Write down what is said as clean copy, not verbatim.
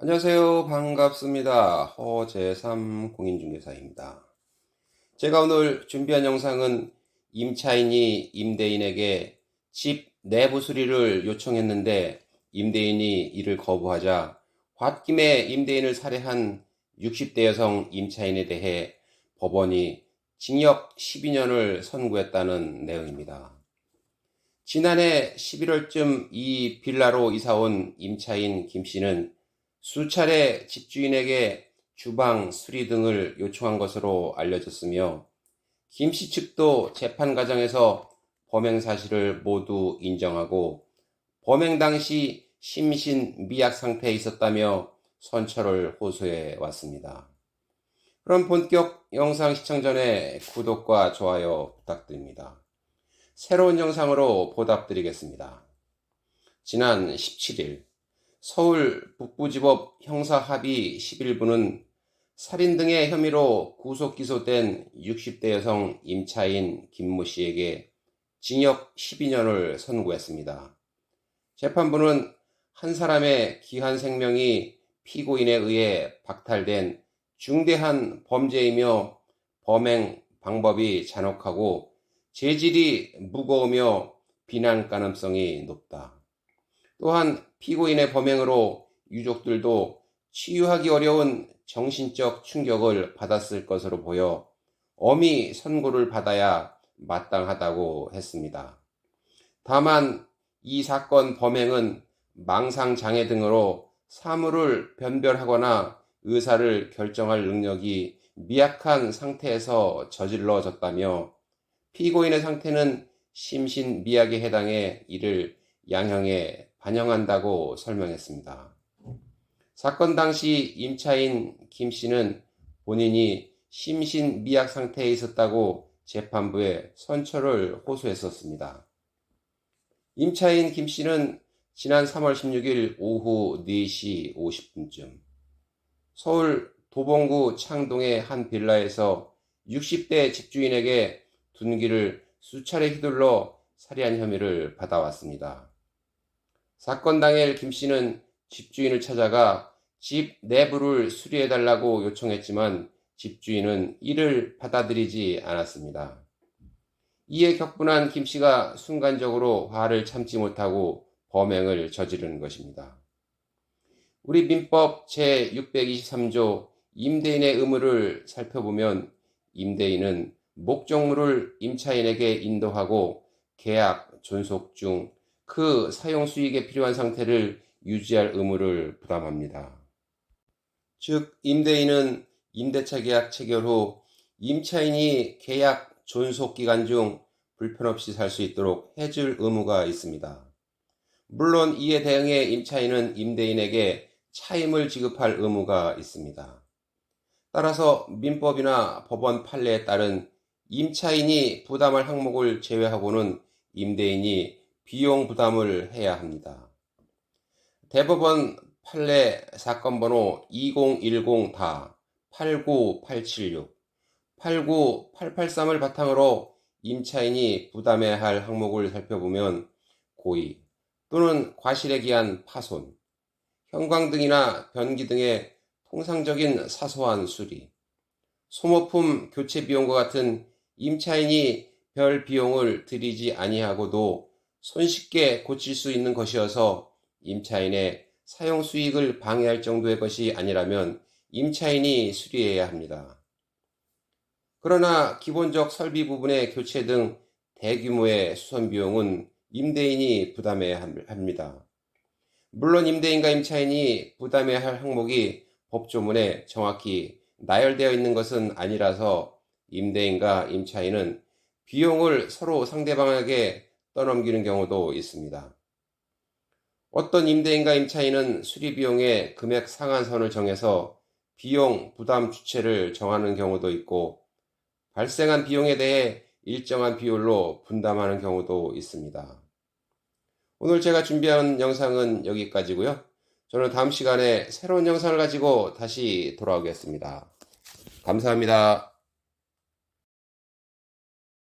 안녕하세요. 반갑습니다. 허재삼 공인중개사입니다. 제가 오늘 준비한 영상은 임차인이 임대인에게 집 내부 수리를 요청했는데 임대인이 이를 거부하자 홧김에 임대인을 살해한 60대 여성 임차인에 대해 법원이 징역 12년을 선고했다는 내용입니다. 지난해 11월쯤 이 빌라로 이사온 임차인 김 씨는 수차례 집주인에게 주방 수리 등을 요청한 것으로 알려졌으며 김 씨 측도 재판 과정에서 범행 사실을 모두 인정하고 범행 당시 심신 미약 상태에 있었다며 선처를 호소해 왔습니다. 그럼 본격 영상 시청 전에 구독과 좋아요 부탁드립니다. 새로운 영상으로 보답드리겠습니다. 지난 17일 서울 북부지법 형사합의 11부는 살인 등의 혐의로 구속 기소된 60대 여성 임차인 김모 씨에게 징역 12년을 선고했습니다. 재판부는 한 사람의 귀한 생명이 피고인에 의해 박탈된 중대한 범죄이며 범행 방법이 잔혹하고 재질이 무거우며 비난 가능성이 높다. 또한 피고인의 범행으로 유족들도 치유하기 어려운 정신적 충격을 받았을 것으로 보여 엄히 선고를 받아야 마땅하다고 했습니다. 다만 이 사건 범행은 망상장애 등으로 사물을 변별하거나 의사를 결정할 능력이 미약한 상태에서 저질러졌다며 피고인의 상태는 심신미약에 해당해 이를 양형에 반영한다고 설명했습니다. 사건 당시 임차인 김 씨는 본인이 심신미약 상태에 있었다고 재판부에 선처를 호소했었습니다. 임차인 김 씨는 지난 3월 16일 오후 4시 50분쯤 서울 도봉구 창동의 한 빌라에서 60대 집주인에게 둔기를 수차례 휘둘러 살해한 혐의를 받아왔습니다. 사건 당일 김 씨는 집주인을 찾아가 집 내부를 수리해달라고 요청했지만 집주인은 이를 받아들이지 않았습니다. 이에 격분한 김 씨가 순간적으로 화를 참지 못하고 범행을 저지른 것입니다. 우리 민법 제623조 임대인의 의무를 살펴보면 임대인은 목적물을 임차인에게 인도하고 계약 존속 중 그 사용 수익에 필요한 상태를 유지할 의무를 부담합니다. 즉 임대인은 임대차 계약 체결 후 임차인이 계약 존속 기간 중 불편 없이 살 수 있도록 해줄 의무가 있습니다. 물론 이에 대응해 임차인은 임대인에게 차임을 지급할 의무가 있습니다. 따라서 민법이나 법원 판례에 따른 임차인이 부담할 항목을 제외하고는 임대인이 비용 부담을 해야 합니다. 대법원 판례 사건 번호 2010-89876, 89883을 바탕으로 임차인이 부담해야 할 항목을 살펴보면 고의 또는 과실에 기한 파손, 형광등이나 변기 등의 통상적인 사소한 수리, 소모품 교체 비용과 같은 임차인이 별 비용을 들이지 아니하고도 손쉽게 고칠 수 있는 것이어서 임차인의 사용 수익을 방해할 정도의 것이 아니라면 임차인이 수리해야 합니다. 그러나 기본적 설비 부분의 교체 등 대규모의 수선 비용은 임대인이 부담해야 합니다. 물론 임대인과 임차인이 부담해야 할 항목이 법조문에 정확히 나열되어 있는 것은 아니라서 임대인과 임차인은 비용을 서로 상대방에게 떠넘기는 경우도 있습니다. 어떤 임대인과 임차인은 수리 비용의 금액 상한선을 정해서 비용 부담 주체를 정하는 경우도 있고 발생한 비용에 대해 일정한 비율로 분담하는 경우도 있습니다. 오늘 제가 준비한 영상은 여기까지고요. 저는 다음 시간에 새로운 영상을 가지고 다시 돌아오겠습니다. 감사합니다.